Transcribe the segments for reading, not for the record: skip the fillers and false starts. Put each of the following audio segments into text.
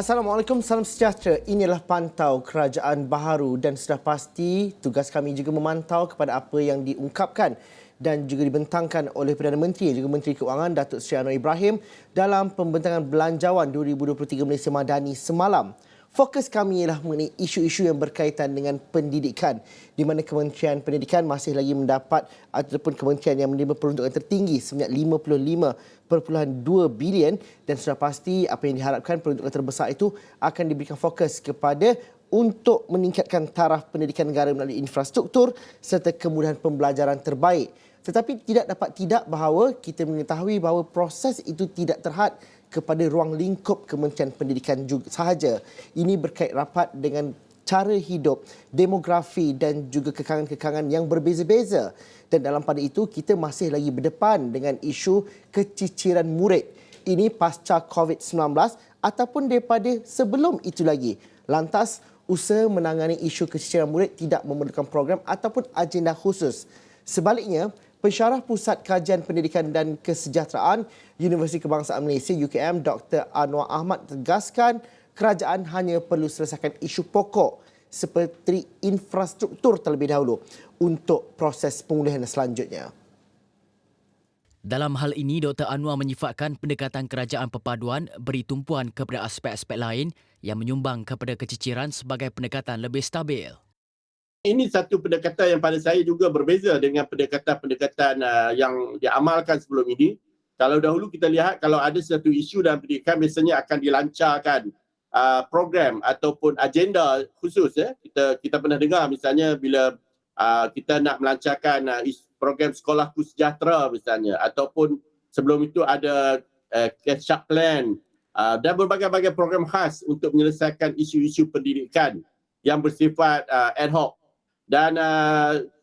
Assalamualaikum, salam sejahtera. Inilah Pantau Kerajaan Baharu dan sudah pasti tugas kami juga memantau kepada apa yang diungkapkan dan juga dibentangkan oleh Perdana Menteri dan juga Menteri Keuangan Datuk Seri Anwar Ibrahim dalam pembentangan Belanjawan 2023 Malaysia Madani semalam. Fokus kami ialah mengenai isu-isu yang berkaitan dengan pendidikan, di mana Kementerian Pendidikan masih lagi mendapat ataupun kementerian yang menerima peruntukan tertinggi sebanyak 55.2 bilion dan sudah pasti apa yang diharapkan peruntukan terbesar itu akan diberikan fokus kepada untuk meningkatkan taraf pendidikan negara melalui infrastruktur serta kemudahan pembelajaran terbaik. Tetapi tidak dapat tidak bahawa kita mengetahui bahawa proses itu tidak terhad kepada ruang lingkup Kementerian Pendidikan juga sahaja. Ini berkait rapat dengan cara hidup, demografi dan juga kekangan-kekangan yang berbeza-beza. Dan dalam pada itu, kita masih lagi berdepan dengan isu keciciran murid. Ini pasca COVID-19 ataupun daripada sebelum itu lagi. Lantas, usaha menangani isu keciciran murid tidak memerlukan program ataupun agenda khusus. Sebaliknya, Pensyarah Pusat Kajian Pendidikan dan Kesejahteraan Universiti Kebangsaan Malaysia UKM Dr. Anwar Ahmad tegaskan kerajaan hanya perlu selesaikan isu pokok seperti infrastruktur terlebih dahulu untuk proses pemulihan selanjutnya. Dalam hal ini, Dr. Anwar menyifatkan pendekatan kerajaan perpaduan beri tumpuan kepada aspek-aspek lain yang menyumbang kepada keciciran sebagai pendekatan lebih stabil. Ini satu pendekatan yang pada saya juga berbeza dengan pendekatan-pendekatan yang diamalkan sebelum ini. Kalau dahulu kita lihat kalau ada satu isu dalam pendidikan biasanya akan dilancarkan program ataupun agenda khusus. Kita pernah dengar misalnya bila kita nak melancarkan program sekolahku sejahtera misalnya, ataupun sebelum itu ada catch-up plan dan berbagai-bagai program khas untuk menyelesaikan isu-isu pendidikan yang bersifat ad hoc. Dan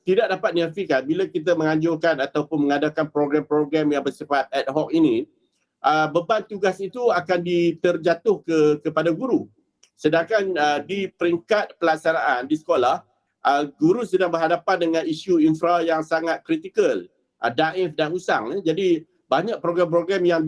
tidak dapat dinafikan bila kita menganjurkan ataupun mengadakan program-program yang bersifat ad hoc ini, beban tugas itu akan terjatuh kepada guru. Sedangkan di peringkat pelaksanaan di sekolah, guru sedang berhadapan dengan isu infra yang sangat kritikal, daif dan usang. Jadi banyak program-program yang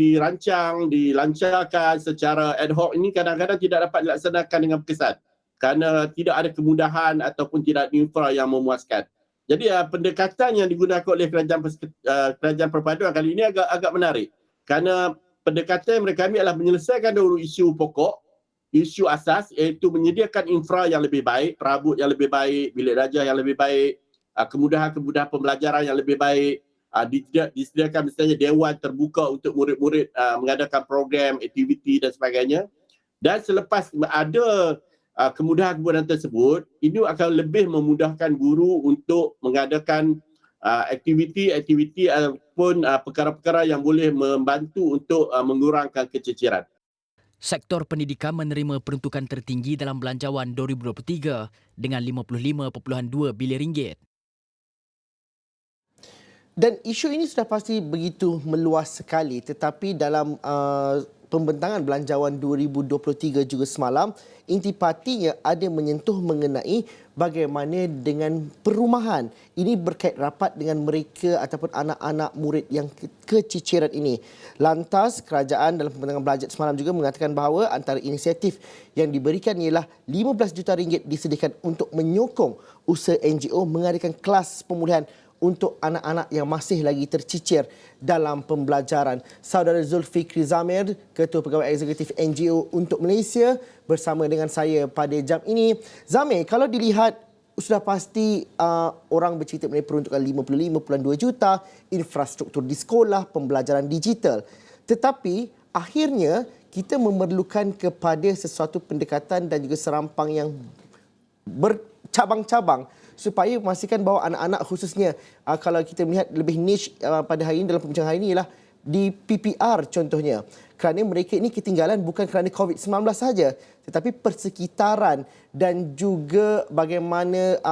dilancarkan secara ad hoc ini kadang-kadang tidak dapat dilaksanakan dengan berkesan, kerana tidak ada kemudahan ataupun tidak ada infra yang memuaskan. Jadi pendekatan yang digunakan oleh kerajaan perpaduan kali ini agak menarik. Kerana pendekatan mereka ambil adalah menyelesaikan dulu isu pokok, isu asas, iaitu menyediakan infra yang lebih baik, perabot yang lebih baik, bilik darjah yang lebih baik, kemudahan-kemudahan pembelajaran yang lebih baik, disediakan misalnya dewan terbuka untuk murid-murid mengadakan program, aktiviti dan sebagainya. Dan selepas ada kemudahan-kemudahan tersebut, ini akan lebih memudahkan guru untuk mengadakan aktiviti-aktiviti ataupun perkara-perkara yang boleh membantu untuk mengurangkan keciciran. Sektor pendidikan menerima peruntukan tertinggi dalam Belanjawan 2023 dengan 55.2 bilion ringgit. Dan isu ini sudah pasti begitu meluas sekali, tetapi dalam pembentangan Belanjawan 2023 juga semalam, intipatinya ada menyentuh mengenai bagaimana dengan perumahan. Ini berkait rapat dengan mereka ataupun anak-anak murid yang keciciran ini. Lantas, kerajaan dalam pembentangan bajet semalam juga mengatakan bahawa antara inisiatif yang diberikan ialah 15 juta ringgit disediakan untuk menyokong usaha NGO mengadakan kelas pemulihan untuk anak-anak yang masih lagi tercicir dalam pembelajaran. Saudara Zulfikri Zamir, Ketua Pegawai Eksekutif NGO untuk Malaysia bersama dengan saya pada jam ini. Zamir, kalau dilihat sudah pasti orang bercerita mengenai peruntukan 55.2 juta, infrastruktur di sekolah, pembelajaran digital. Tetapi akhirnya kita memerlukan kepada sesuatu pendekatan dan juga serampang yang bercabang-cabang supaya memastikan bahawa anak-anak khususnya kalau kita melihat lebih niche pada hari ini dalam perbincangan hari ini ialah di PPR contohnya. Kerana mereka ini ketinggalan bukan kerana COVID-19 sahaja, tetapi persekitaran dan juga bagaimana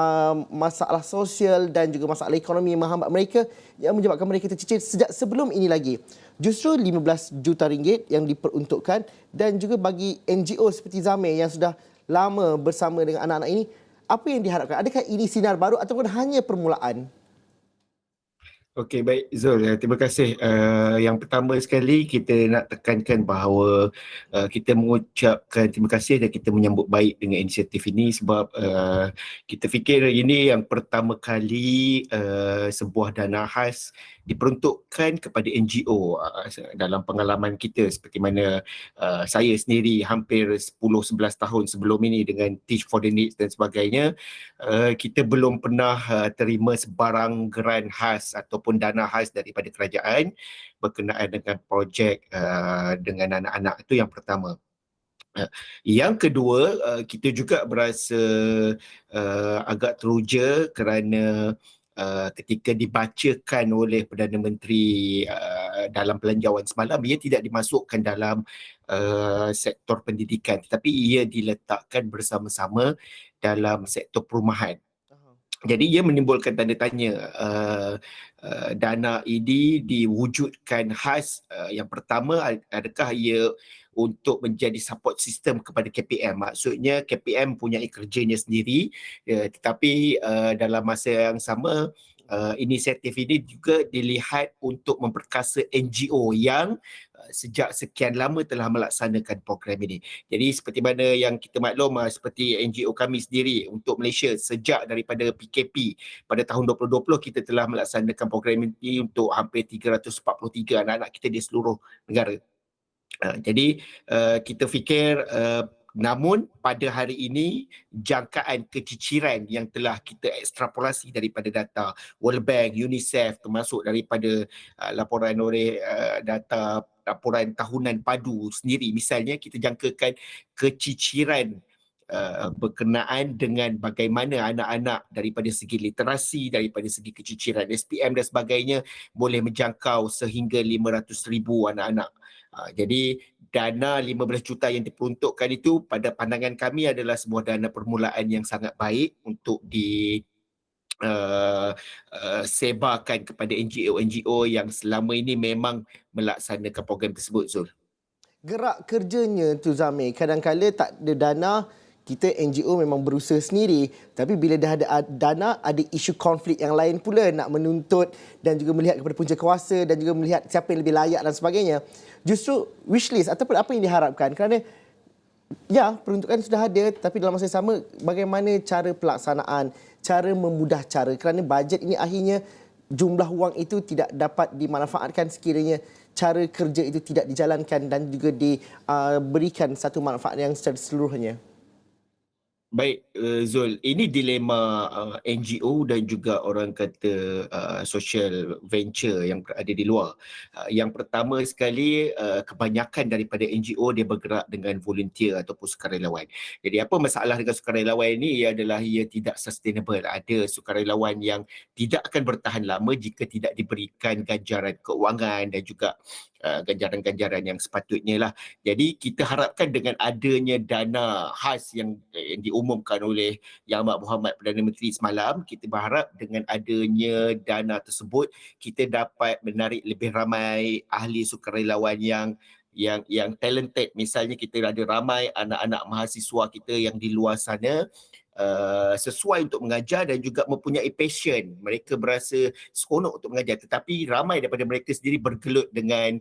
masalah sosial dan juga masalah ekonomi yang menghambat mereka yang menyebabkan mereka tercicir sejak sebelum ini lagi. Justru 15 juta ringgit yang diperuntukkan dan juga bagi NGO seperti Zamir yang sudah lama bersama dengan anak-anak ini, apa yang diharapkan? Adakah ini sinar baru ataupun hanya permulaan? Okey, baik Zul, terima kasih. Yang pertama sekali kita nak tekankan bahawa kita mengucapkan terima kasih dan kita menyambut baik dengan inisiatif ini sebab kita fikir ini yang pertama kali sebuah dana khas diperuntukkan kepada NGO dalam pengalaman kita seperti mana saya sendiri hampir 10-11 tahun sebelum ini dengan Teach for the Needs dan sebagainya, kita belum pernah terima sebarang geran khas ataupun dana khas daripada kerajaan berkenaan dengan projek dengan anak-anak. Itu yang pertama. Yang kedua, kita juga berasa agak teruja kerana ketika dibacakan oleh Perdana Menteri dalam pelanjauan semalam, ia tidak dimasukkan dalam sektor pendidikan tetapi ia diletakkan bersama-sama dalam sektor perumahan. Jadi ia menimbulkan tanda tanya, dana ini diwujudkan khas, yang pertama adakah ia untuk menjadi support system kepada KPM. Maksudnya KPM punya kerjanya sendiri, tetapi dalam masa yang sama inisiatif ini juga dilihat untuk memperkasa NGO yang sejak sekian lama telah melaksanakan program ini. Jadi seperti mana yang kita maklum, seperti NGO kami sendiri untuk Malaysia sejak daripada PKP pada tahun 2020 kita telah melaksanakan program ini untuk hampir 343 anak-anak kita di seluruh negara. Jadi kita fikir namun pada hari ini jangkaan keciciran yang telah kita ekstrapolasi daripada data World Bank, UNICEF termasuk daripada laporan oleh data laporan tahunan padu sendiri, misalnya kita jangkakan keciciran berkenaan dengan bagaimana anak-anak daripada segi literasi, daripada segi keciciran SPM dan sebagainya boleh menjangkau sehingga 500,000 anak-anak. Jadi dana 15 juta yang diperuntukkan itu pada pandangan kami adalah sebuah dana permulaan yang sangat baik untuk sebarkan kepada NGO-NGO yang selama ini memang melaksanakan program tersebut, Zul. Gerak kerjanya tu Zamir, kadang-kadang tak ada dana, kita NGO memang berusaha sendiri, tapi bila dah ada dana, ada isu konflik yang lain pula nak menuntut dan juga melihat kepada punca kuasa dan juga melihat siapa yang lebih layak dan sebagainya. Justru wishlist ataupun apa yang diharapkan, kerana ya peruntukan sudah ada tapi dalam masa yang sama bagaimana cara pelaksanaan, cara memudah cara, kerana bajet ini akhirnya jumlah wang itu tidak dapat dimanfaatkan sekiranya cara kerja itu tidak dijalankan dan juga diberikan satu manfaat yang secara seluruhnya. Baik, Zul, ini dilema NGO dan juga orang kata social venture yang berada di luar. Yang pertama sekali, kebanyakan daripada NGO dia bergerak dengan volunteer ataupun sukarelawan. Jadi apa masalah dengan sukarelawan ini adalah ia tidak sustainable. Ada sukarelawan yang tidak akan bertahan lama jika tidak diberikan ganjaran keuangan dan juga ganjaran-ganjaran yang sepatutnya lah. Jadi kita harapkan dengan adanya dana khas yang diumumkan oleh Yang Amat Berhormat Perdana Menteri semalam, kita berharap dengan adanya dana tersebut kita dapat menarik lebih ramai ahli sukarelawan yang talented. Misalnya kita ada ramai anak-anak mahasiswa kita yang di luar sana sesuai untuk mengajar dan juga mempunyai passion. Mereka berasa seronok untuk mengajar, tetapi ramai daripada mereka sendiri bergelut dengan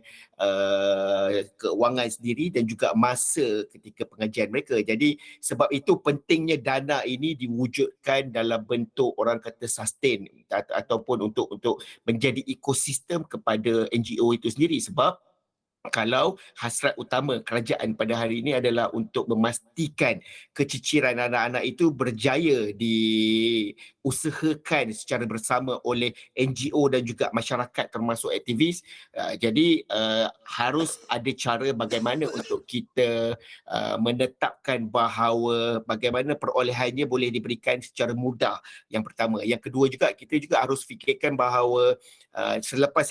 keuangan sendiri dan juga masa ketika pengajian mereka. Jadi sebab itu pentingnya dana ini diwujudkan dalam bentuk orang kata sustain ataupun untuk menjadi ekosistem kepada NGO itu sendiri. Sebab kalau hasrat utama kerajaan pada hari ini adalah untuk memastikan keciciran anak-anak itu berjaya diusahakan secara bersama oleh NGO dan juga masyarakat termasuk aktivis, jadi harus ada cara bagaimana untuk kita menetapkan bahawa bagaimana perolehannya boleh diberikan secara mudah. Yang pertama. Yang kedua juga, kita juga harus fikirkan bahawa selepas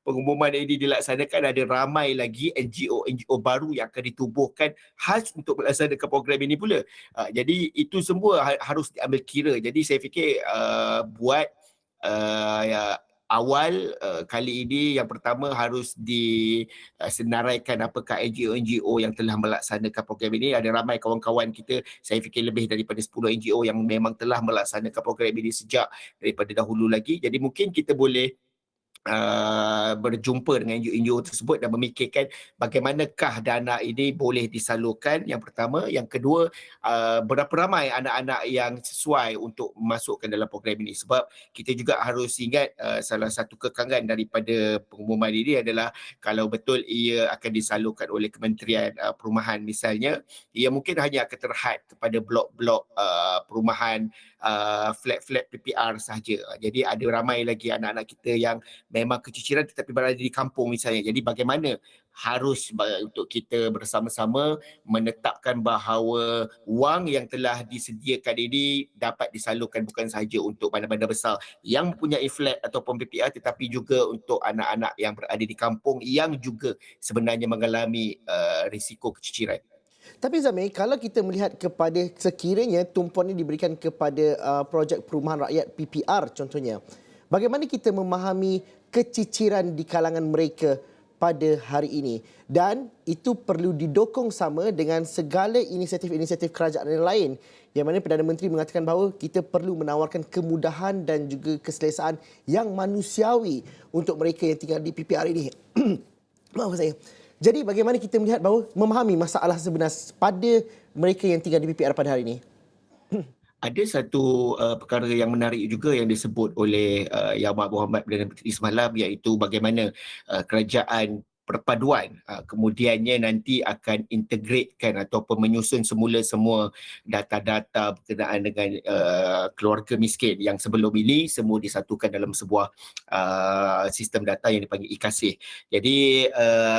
pengumuman ini dilaksanakan, ada ramai lagi NGO baru yang akan ditubuhkan khas untuk melaksanakan program ini pula. Jadi itu semua harus diambil kira. Jadi saya fikir buat awal kali ini yang pertama harus disenaraikan apakah NGO yang telah melaksanakan program ini. Ada ramai kawan-kawan kita, saya fikir lebih daripada 10 NGO yang memang telah melaksanakan program ini sejak daripada dahulu lagi. Jadi mungkin kita boleh berjumpa dengan NGO tersebut dan memikirkan bagaimanakah dana ini boleh disalurkan, yang pertama. Yang kedua, berapa ramai anak-anak yang sesuai untuk masukkan dalam program ini. Sebab kita juga harus ingat salah satu kekangan daripada pengumuman ini adalah kalau betul ia akan disalurkan oleh Kementerian Perumahan misalnya, ia mungkin hanya akan terhad kepada blok-blok perumahan, flat-flat PPR sahaja. Jadi ada ramai lagi anak-anak kita yang memang keciciran tetapi berada di kampung misalnya. Jadi bagaimana harus untuk kita bersama-sama menetapkan bahawa wang yang telah disediakan ini dapat disalurkan bukan sahaja untuk bandar-bandar besar yang mempunyai flat ataupun PPR, tetapi juga untuk anak-anak yang berada di kampung yang juga sebenarnya mengalami risiko keciciran. Tapi Zamir, kalau kita melihat kepada sekiranya tumpuan ini diberikan kepada projek perumahan rakyat PPR contohnya, bagaimana kita memahami keciciran di kalangan mereka pada hari ini, dan itu perlu didokong sama dengan segala inisiatif-inisiatif kerajaan yang lain, yang mana Perdana Menteri mengatakan bahawa kita perlu menawarkan kemudahan dan juga keselesaan yang manusiawi untuk mereka yang tinggal di PPR ini. Maaf saya. Jadi bagaimana kita melihat bahawa memahami masalah sebenar pada mereka yang tinggal di PPR pada hari ini? Ada satu perkara yang menarik juga yang disebut oleh Yang Amat Berhormat Perdana Menteri semalam, iaitu bagaimana kerajaan perpaduan kemudiannya nanti akan integratekan ataupun menyusun semula semua data-data berkenaan dengan keluarga miskin yang sebelum ini semua disatukan dalam sebuah sistem data yang dipanggil e-Kasih. Jadi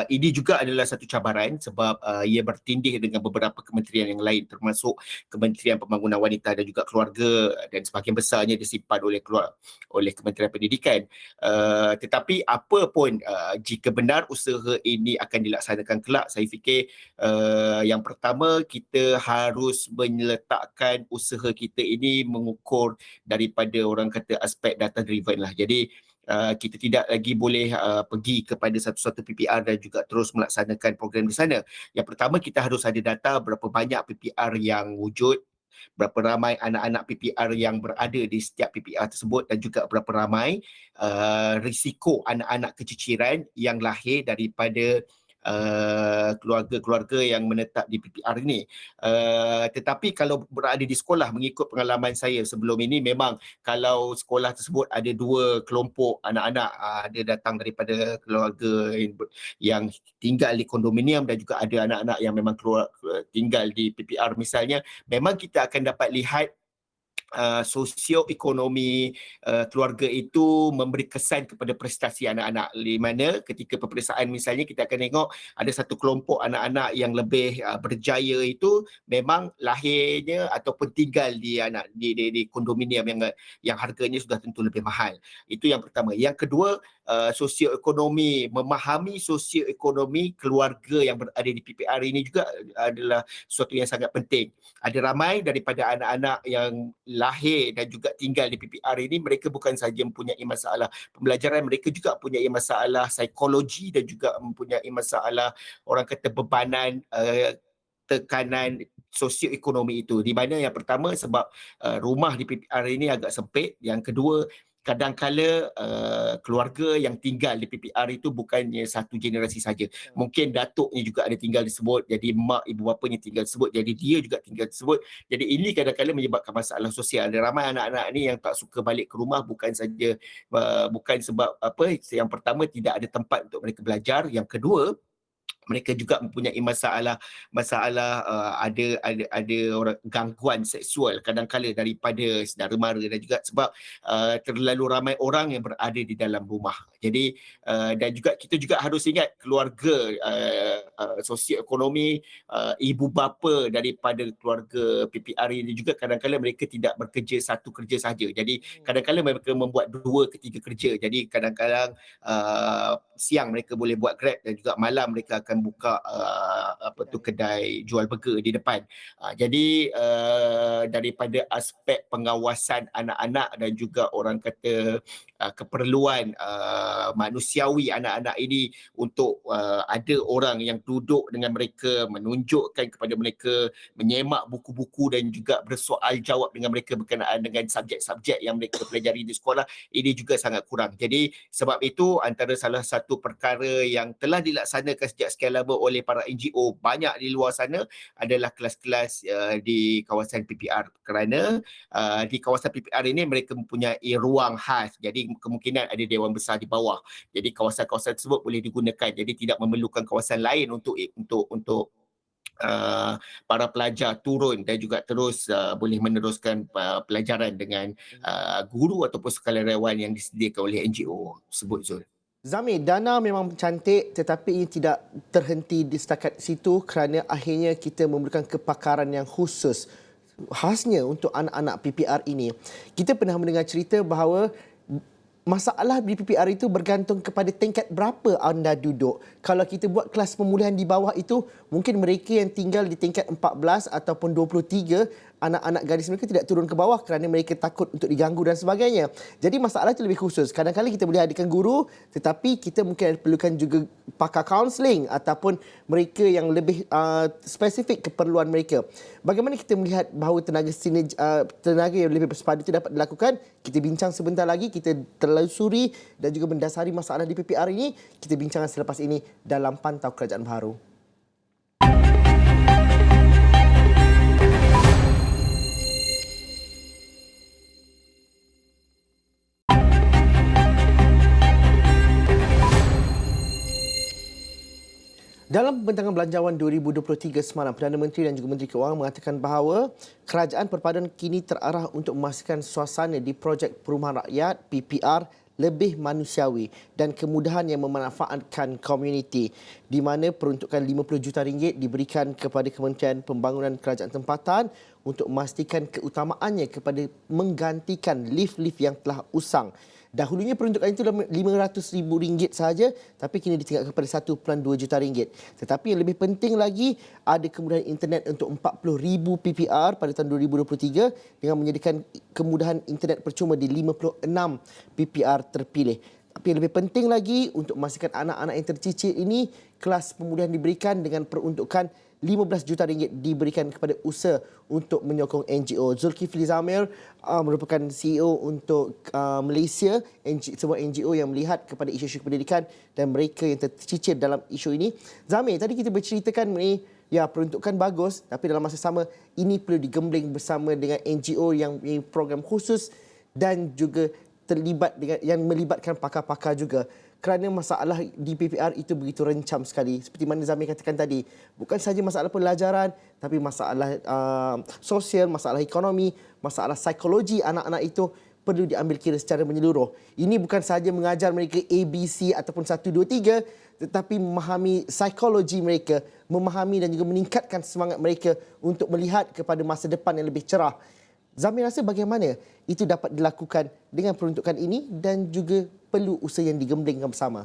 ini juga adalah satu cabaran sebab ia bertindih dengan beberapa kementerian yang lain, termasuk Kementerian Pembangunan Wanita dan juga Keluarga, dan sebahagian besarnya disimpan oleh Kementerian Pendidikan. Tetapi apa pun jika benar usaha ini akan dilaksanakan kelak, saya fikir yang pertama kita harus menyeletakkan usaha kita ini mengukur daripada orang kata aspek data driven lah. Jadi kita tidak lagi boleh pergi kepada satu-satu PPR dan juga terus melaksanakan program di sana. Yang pertama, kita harus ada data berapa banyak PPR yang wujud, berapa ramai anak-anak PPR yang berada di setiap PPR tersebut, dan juga berapa ramai risiko anak-anak keciciran yang lahir daripada keluarga-keluarga yang menetap di PPR ini. Tetapi kalau berada di sekolah, mengikut pengalaman saya sebelum ini, memang kalau sekolah tersebut ada dua kelompok anak-anak, ada datang daripada keluarga yang tinggal di kondominium dan juga ada anak-anak yang memang tinggal di PPR misalnya, memang kita akan dapat lihat sosioekonomi keluarga itu memberi kesan kepada prestasi anak-anak, di mana ketika peperiksaan misalnya kita akan tengok ada satu kelompok anak-anak yang lebih berjaya itu memang lahirnya ataupun tinggal di kondominium yang harganya sudah tentu lebih mahal. Itu yang pertama. Yang kedua, sosioekonomi, memahami sosioekonomi keluarga yang berada di PPR ini juga adalah sesuatu yang sangat penting. Ada ramai daripada anak-anak yang lahir dan juga tinggal di PPR ini, mereka bukan sahaja mempunyai masalah pembelajaran, mereka juga mempunyai masalah psikologi dan juga mempunyai masalah orang kata bebanan tekanan sosioekonomi itu. Di mana yang pertama sebab rumah di PPR ini agak sempit, yang kedua kadang-kala keluarga yang tinggal di PPR itu bukannya satu generasi saja. Mungkin datuknya juga ada tinggal disebut, jadi mak ibu bapanya tinggal disebut, jadi dia juga tinggal disebut. Jadi ini kadang-kala menyebabkan masalah sosial. Ada ramai anak-anak ni yang tak suka balik ke rumah bukan saja bukan sebab apa, yang pertama tidak ada tempat untuk mereka belajar, yang kedua mereka juga mempunyai masalah ada orang gangguan seksual kadang-kala daripada saudara mara, dan juga sebab terlalu ramai orang yang berada di dalam rumah. Jadi dan juga kita juga harus ingat keluarga sosioekonomi ibu bapa daripada keluarga PPR ini juga kadang-kala mereka tidak bekerja satu kerja saja. Jadi kadang-kala mereka membuat 2 ke 3 kerja. Jadi kadang-kadang siang mereka boleh buat Grab dan juga malam mereka akan buka kedai jual burger di depan. Jadi daripada aspek pengawasan anak-anak dan juga orang kata keperluan manusiawi anak-anak ini untuk ada orang yang duduk dengan mereka, menunjukkan kepada mereka, menyemak buku-buku dan juga bersoal jawab dengan mereka berkenaan dengan subjek-subjek yang mereka pelajari di sekolah, ini juga sangat kurang. Jadi sebab itu antara salah satu perkara yang telah dilaksanakan sejak sekian lama oleh para NGO banyak di luar sana adalah kelas-kelas di kawasan PPR, kerana di kawasan PPR ini mereka mempunyai ruang khas, jadi kemungkinan ada dewan besar di bawah, jadi kawasan-kawasan tersebut boleh digunakan, jadi tidak memerlukan kawasan lain untuk para pelajar turun dan juga terus boleh meneruskan pelajaran dengan guru ataupun sukarelawan yang disediakan oleh NGO tersebut, Zul. Zamir, dana memang cantik tetapi ini tidak terhenti di setakat situ kerana akhirnya kita memerlukan kepakaran yang khusus khasnya untuk anak-anak PPR ini. Kita pernah mendengar cerita bahawa masalah di PPR itu bergantung kepada tingkat berapa anda duduk. Kalau kita buat kelas pemulihan di bawah itu, mungkin mereka yang tinggal di tingkat 14 ataupun 23, anak-anak gadis mereka tidak turun ke bawah kerana mereka takut untuk diganggu dan sebagainya. Jadi masalah itu lebih khusus. Kadang-kadang kita boleh hadirkan guru, tetapi kita mungkin perlukan juga pakar kaunseling ataupun mereka yang lebih spesifik keperluan mereka. Bagaimana kita melihat bahawa tenaga yang lebih bersepadu itu dapat dilakukan? Kita bincang sebentar lagi, kita telusuri dan juga mendasari masalah di PPR ini. Kita bincangkan selepas ini dalam Pantau Kerajaan Baharu. Dalam pembentangan belanjawan 2023 semalam, Perdana Menteri dan juga Menteri Keuangan mengatakan bahawa kerajaan perpaduan kini terarah untuk memastikan suasana di projek perumahan rakyat PPR lebih manusiawi dan kemudahan yang memanfaatkan komuniti, di mana peruntukan RM50 juta diberikan kepada Kementerian Pembangunan Kerajaan Tempatan untuk memastikan keutamaannya kepada menggantikan lift-lift yang telah usang. Dahulunya peruntukan itu RM500,000 sahaja, tapi kini ditingkatkan kepada RM1.2 juta. Tetapi yang lebih penting lagi, ada kemudahan internet untuk 40,000 PPR pada tahun 2023 dengan menyediakan kemudahan internet percuma di 56 PPR terpilih. Tapi yang lebih penting lagi, untuk memastikan anak-anak yang tercicir ini, kelas pemulihan diberikan dengan peruntukan RM15 juta diberikan kepada usaha untuk menyokong NGO. Zulkifli Zamir merupakan CEO untuk Malaysia, sebuah NGO yang melihat kepada isu-isu pendidikan dan mereka yang tercicir dalam isu ini. Zamir, tadi kita berceritakan mengenai peruntukan bagus, tapi dalam masa sama ini perlu digembling bersama dengan NGO yang mempunyai program khusus dan juga terlibat dengan yang melibatkan pakar-pakar juga. Kerana masalah di PPR itu begitu rencam sekali. Seperti mana Zamir katakan tadi, bukan sahaja masalah pelajaran, tapi masalah sosial, masalah ekonomi, masalah psikologi anak-anak itu perlu diambil kira secara menyeluruh. Ini bukan sahaja mengajar mereka ABC ataupun 1, 2, 3, tetapi memahami psikologi mereka, memahami dan juga meningkatkan semangat mereka untuk melihat kepada masa depan yang lebih cerah. Zamir rasa bagaimana itu dapat dilakukan dengan peruntukan ini dan juga perlu usaha yang digemblengkan bersama?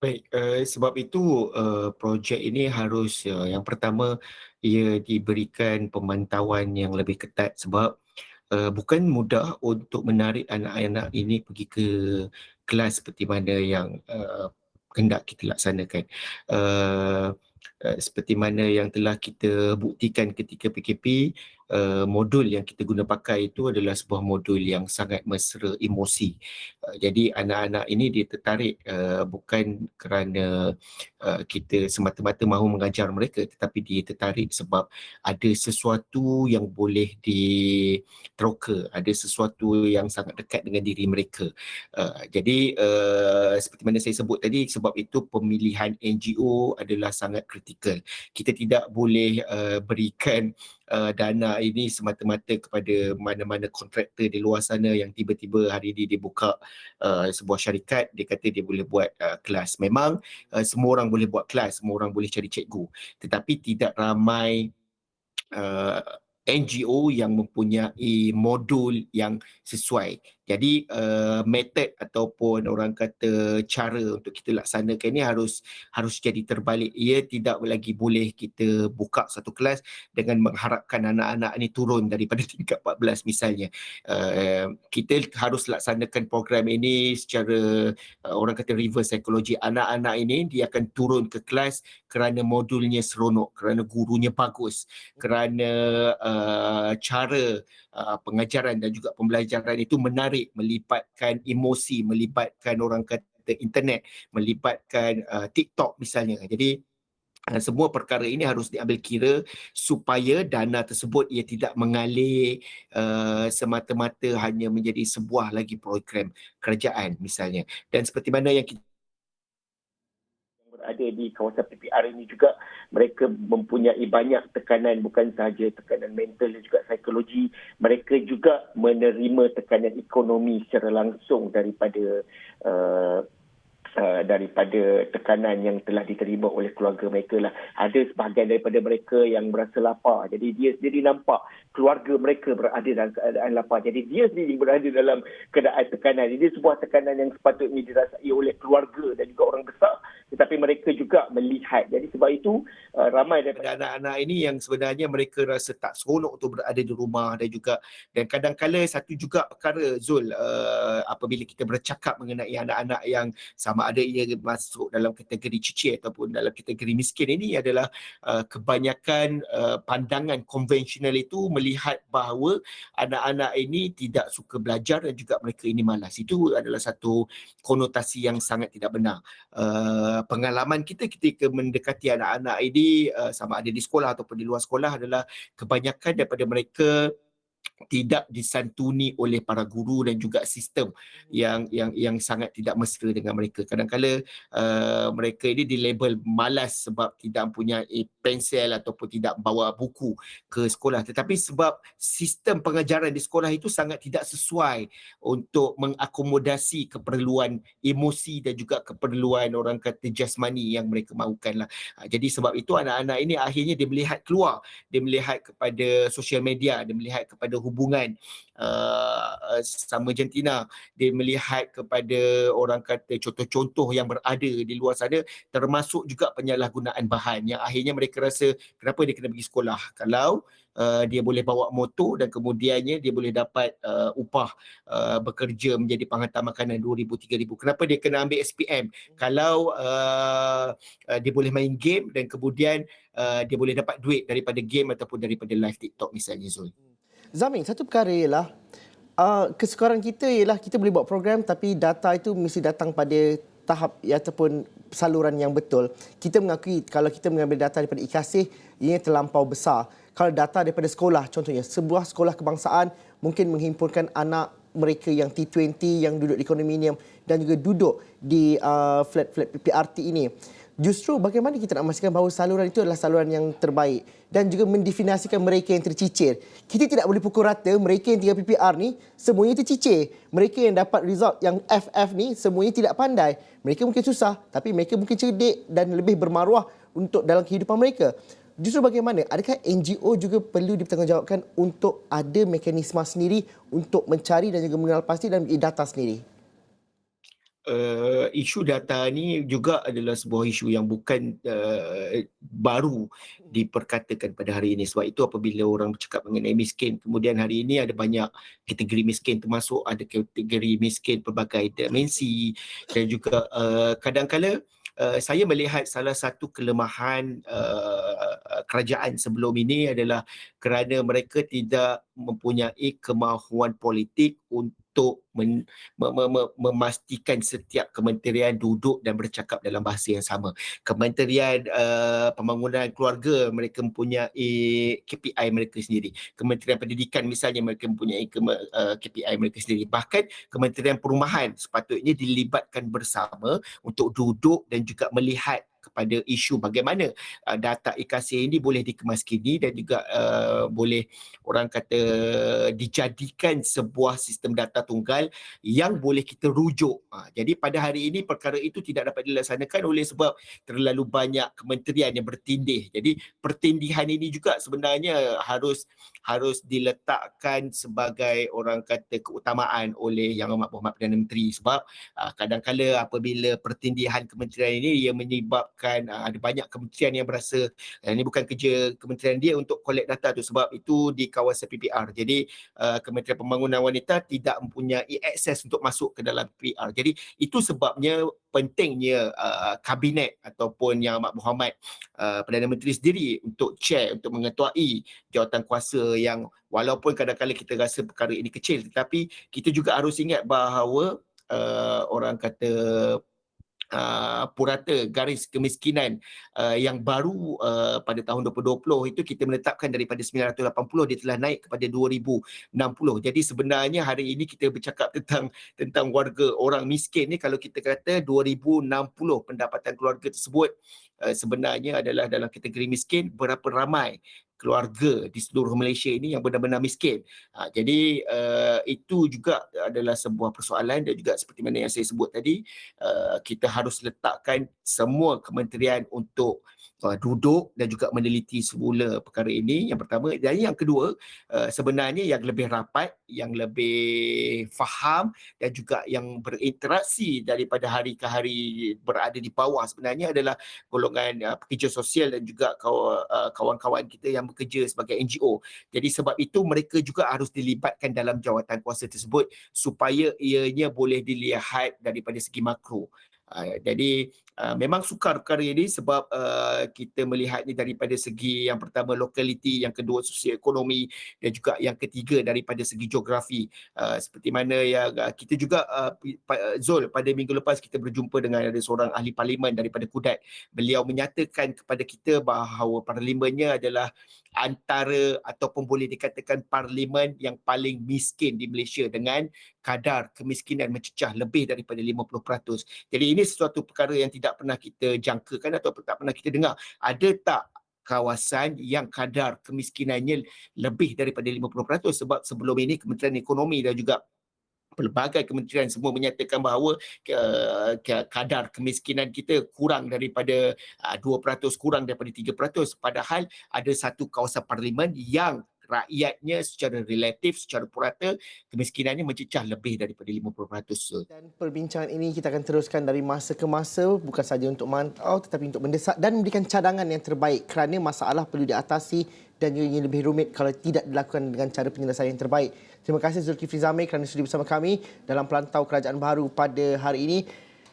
Baik, sebab itu projek ini harus yang pertama ia diberikan pemantauan yang lebih ketat sebab bukan mudah untuk menarik anak-anak ini pergi ke kelas seperti mana yang hendak kita laksanakan. Seperti mana yang telah kita buktikan ketika PKP, modul yang kita guna pakai itu adalah sebuah modul yang sangat mesra emosi. Jadi anak-anak ini dia tertarik bukan kerana kita semata-mata mahu mengajar mereka, tetapi dia tertarik sebab ada sesuatu yang boleh diteroka, ada sesuatu yang sangat dekat dengan diri mereka. Jadi seperti mana saya sebut tadi, sebab itu pemilihan NGO adalah sangat kritikal. Kita tidak boleh berikan dana ini semata-mata kepada mana-mana kontraktor di luar sana yang tiba-tiba hari ini dia buka sebuah syarikat, dia kata dia boleh buat kelas. Memang semua orang boleh buat kelas, semua orang boleh cari cikgu, tetapi tidak ramai NGO yang mempunyai modul yang sesuai. Jadi method ataupun orang kata cara untuk kita laksanakan ini harus jadi terbalik. Ia tidak lagi boleh kita buka satu kelas dengan mengharapkan anak-anak ni turun daripada tingkat 14 misalnya. Kita harus laksanakan program ini secara orang kata reverse psychology. Anak-anak ini dia akan turun ke kelas kerana modulnya seronok, kerana gurunya bagus, kerana cara pengajaran dan juga pembelajaran itu menarik, melibatkan emosi, melibatkan orang kata internet, melibatkan TikTok misalnya. Jadi semua perkara ini harus diambil kira supaya dana tersebut ia tidak mengalir semata-mata hanya menjadi sebuah lagi program kerajaan misalnya. Dan seperti mana yang kita berada di kawasan PPR ini juga, mereka mempunyai banyak tekanan, bukan sahaja tekanan mental dan juga psikologi. Mereka juga menerima tekanan ekonomi secara langsung daripada tekanan yang telah diterima oleh keluarga mereka lah. Ada sebahagian daripada mereka yang berasa lapar. Jadi dia sendiri nampak keluarga mereka berada dalam keadaan lapar. Jadi dia sendiri berada dalam keadaan tekanan. Jadi sebuah tekanan yang sepatutnya dirasai oleh keluarga dan juga orang besar. Tetapi mereka juga melihat. Jadi sebab itu ramai daripada anak-anak ini yang sebenarnya mereka rasa tak seronok untuk berada di rumah dan kadang-kala satu juga perkara Zul, apabila kita bercakap mengenai anak-anak yang sama ada ia masuk dalam kategori cici ataupun dalam kategori miskin, ini adalah kebanyakan pandangan konvensional itu melihat bahawa anak-anak ini tidak suka belajar dan juga mereka ini malas. Itu adalah satu konotasi yang sangat tidak benar. Pengalaman kita ketika mendekati anak-anak ini sama ada di sekolah ataupun di luar sekolah adalah kebanyakan daripada mereka tidak disantuni oleh para guru dan juga sistem yang sangat tidak mesra dengan mereka. Kadang-kala mereka ini dilabel malas sebab tidak mempunyai pensel ataupun tidak bawa buku ke sekolah. Tetapi sebab sistem pengajaran di sekolah itu sangat tidak sesuai untuk mengakomodasi keperluan emosi dan juga keperluan orang kata jasmani yang mereka mahukan lah. Jadi sebab itu anak-anak ini akhirnya dia melihat keluar, dia melihat kepada sosial media, dia melihat kepada hubungan sama jantina, dia melihat kepada orang kata contoh-contoh yang berada di luar sana, termasuk juga penyalahgunaan bahan yang akhirnya mereka rasa kenapa dia kena pergi sekolah kalau dia boleh bawa motor dan kemudiannya dia boleh dapat upah bekerja menjadi penghantar makanan 2,000, 3,000. Kenapa dia kena ambil SPM kalau dia boleh main game dan kemudian dia boleh dapat duit daripada game ataupun daripada live TikTok misalnya, Zul. Zamin, satu perkara ialah kesukaran kita ialah kita boleh buat program tapi data itu mesti datang pada tahap ataupun saluran yang betul. Kita mengakui kalau kita mengambil data daripada IKASih, ia terlampau besar. Kalau data daripada sekolah, contohnya sebuah sekolah kebangsaan mungkin menghimpunkan anak mereka yang T20 yang duduk di kondominium dan juga duduk di flat-flat PRT ini. Justru bagaimana kita nak memastikan bahawa saluran itu adalah saluran yang terbaik dan juga mendefinisikan mereka yang tercicir. Kita tidak boleh pukul rata mereka yang tinggal PPR ni semuanya tercicir. Mereka yang dapat result yang FF ni semuanya tidak pandai. Mereka mungkin susah tapi mereka mungkin cerdik dan lebih bermaruah untuk dalam kehidupan mereka. Justru bagaimana? Adakah NGO juga perlu dipertanggungjawabkan untuk ada mekanisme sendiri untuk mencari dan juga mengenal pasti dan data sendiri? Isu data ni juga adalah sebuah isu yang bukan baru diperkatakan pada hari ini. Sebab itu apabila orang bercakap mengenai miskin, kemudian hari ini ada banyak kategori miskin, termasuk ada kategori miskin pelbagai dimensi dan juga kadang-kala saya melihat salah satu kelemahan kerajaan sebelum ini adalah kerana mereka tidak mempunyai kemahuan politik untuk memastikan setiap kementerian duduk dan bercakap dalam bahasa yang sama. Kementerian Pembangunan Keluarga mereka mempunyai KPI mereka sendiri. Kementerian Pendidikan misalnya mereka mempunyai KPI mereka sendiri. Bahkan Kementerian Perumahan sepatutnya dilibatkan bersama untuk duduk dan juga melihat kepada isu bagaimana data e-Kasih ini boleh dikemaskini dan juga boleh orang kata dijadikan sebuah sistem data tunggal yang boleh kita rujuk. Jadi pada hari ini perkara itu tidak dapat dilaksanakan oleh sebab terlalu banyak kementerian yang bertindih. Jadi pertindihan ini juga sebenarnya harus diletakkan sebagai orang kata keutamaan oleh Yang Amat Berhormat Perdana Menteri, sebab kadang-kala apabila pertindihan kementerian ini ia menyebabkan ada banyak kementerian yang berasa ini bukan kerja kementerian dia untuk collect data tu, sebab itu di kawasan PPR. Jadi Kementerian Pembangunan Wanita tidak mempunyai akses untuk masuk ke dalam PPR. Jadi itu sebabnya pentingnya kabinet ataupun Yang Amat Berhormat Perdana Menteri sendiri untuk chair, untuk mengetuai jawatan kuasa yang walaupun kadang-kadang kita rasa perkara ini kecil, tetapi kita juga harus ingat bahawa orang kata purata garis kemiskinan yang baru pada tahun 2020 itu kita menetapkan daripada 980 dia telah naik kepada 2060. Jadi sebenarnya hari ini kita bercakap tentang warga orang miskin ni, kalau kita kata 2060 pendapatan keluarga tersebut sebenarnya adalah dalam kategori miskin, berapa ramai keluarga di seluruh Malaysia ini yang benar-benar miskin. Jadi itu juga adalah sebuah persoalan, dan juga seperti mana yang saya sebut tadi, kita harus letakkan semua kementerian untuk duduk dan juga meneliti semula perkara ini, yang pertama. Dan yang kedua, sebenarnya yang lebih rapat, yang lebih faham dan juga yang berinteraksi daripada hari ke hari berada di bawah sebenarnya adalah golongan pekerja sosial dan juga kawan-kawan kita yang bekerja sebagai NGO. Jadi sebab itu mereka juga harus dilibatkan dalam jawatan kuasa tersebut supaya ianya boleh dilihat daripada segi makro. Jadi memang sukar perkara ini sebab kita melihat ni daripada segi yang pertama lokaliti, yang kedua sosioekonomi, dan juga yang ketiga daripada segi geografi. Seperti mana yang kita juga Zul, pada minggu lepas kita berjumpa dengan ada seorang ahli parlimen daripada Kudat. Beliau menyatakan kepada kita bahawa parlimennya adalah antara ataupun boleh dikatakan parlimen yang paling miskin di Malaysia dengan kadar kemiskinan mencecah lebih daripada 50%. Jadi ini sesuatu perkara yang tidak pernah kita jangkakan atau tak pernah kita dengar. Ada tak kawasan yang kadar kemiskinannya lebih daripada 50%? Sebab sebelum ini Kementerian Ekonomi dan juga pelbagai kementerian semua menyatakan bahawa kadar kemiskinan kita kurang daripada 2%, kurang daripada 3%. Padahal ada satu kawasan parlimen yang rakyatnya secara relatif, secara purata, kemiskinannya mencecah lebih daripada 50%. Dan perbincangan ini kita akan teruskan dari masa ke masa, bukan sahaja untuk mantau tetapi untuk mendesak dan memberikan cadangan yang terbaik, kerana masalah perlu diatasi dan ianya lebih rumit kalau tidak dilakukan dengan cara penyelesaian yang terbaik. Terima kasih Zulkifli Zamir kerana sudi bersama kami dalam Pelantau Kerajaan Baharu pada hari ini.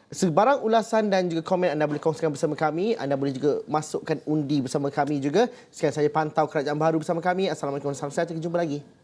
Sebarang ulasan dan juga komen anda boleh kongsikan bersama kami. Anda boleh juga masukkan undi bersama kami juga. Sekian sahaja Pantau Kerajaan Baharu bersama kami. Assalamualaikum warahmatullahi wabarakatuh. Sampai jumpa lagi.